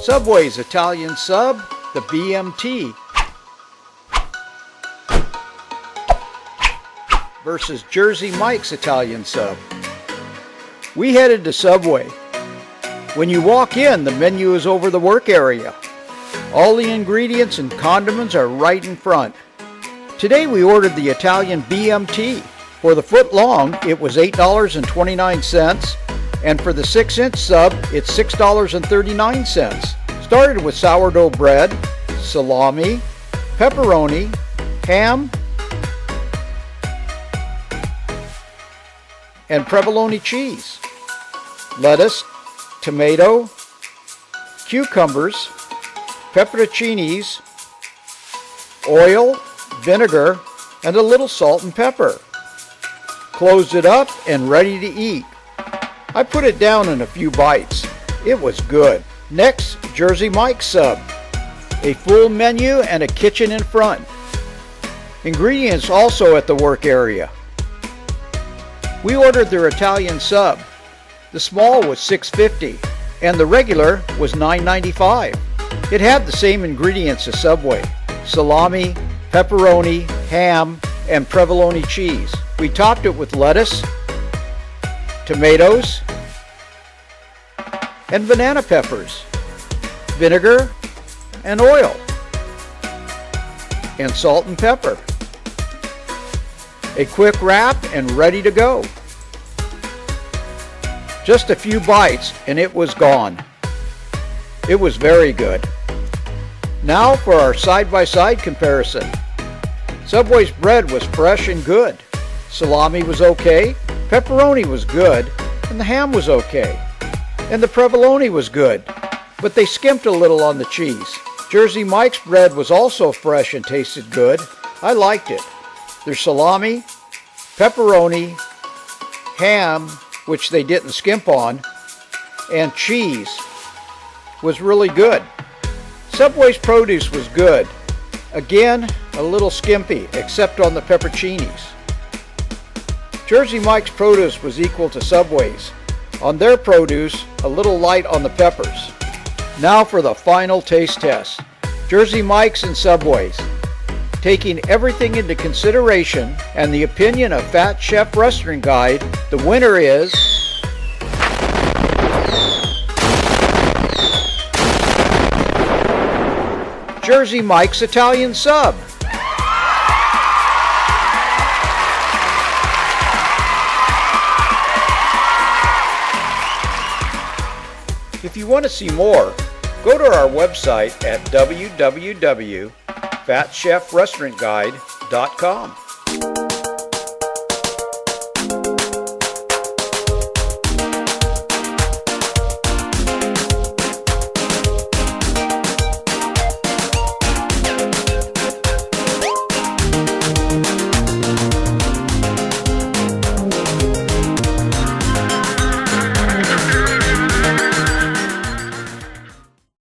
Subway's Italian sub, the BMT, versus Jersey Mike's Italian sub. We headed to Subway. When you walk in, the menu is over the work area. All the ingredients and condiments are right in front. Today we ordered the Italian BMT. For the foot long, it was $8.29, and for the 6-inch sub, it's $6.39. Started with sourdough bread, salami, pepperoni, ham, and provolone cheese, lettuce, tomato, cucumbers, pepperoncinis, oil, vinegar, and a little salt and pepper. Closed it up and ready to eat. I put it down in a few bites. It was good. Next, Jersey Mike's sub. A full menu and a kitchen in front. Ingredients also at the work area. We ordered their Italian sub. The small was $6.50 and the regular was $9.95. It had the same ingredients as Subway: salami, pepperoni, ham, and provolone cheese. We topped it with lettuce, tomatoes, and banana peppers, vinegar, and oil, and salt and pepper. A quick wrap and ready to go. Just a few bites and it was gone. It was very good. Now for our side-by-side comparison. Subway's bread was fresh and good. Salami was okay, pepperoni was good, and the ham was okay. And the provolone was good, but they skimped a little on the cheese. Jersey Mike's bread was also fresh and tasted good. I liked it. Their salami, pepperoni, ham, which they didn't skimp on, and cheese was really good. Subway's produce was good. Again, a little skimpy, except on the pepperoncinis. Jersey Mike's produce was equal to Subway's. On their produce, a little light on the peppers. Now for the final taste test. Jersey Mike's and Subway's. Taking everything into consideration and the opinion of Fat Chef Restaurant Guide, the winner is Jersey Mike's Italian sub. If you want to see more, go to our website at www.fatchefrestaurantguide.com.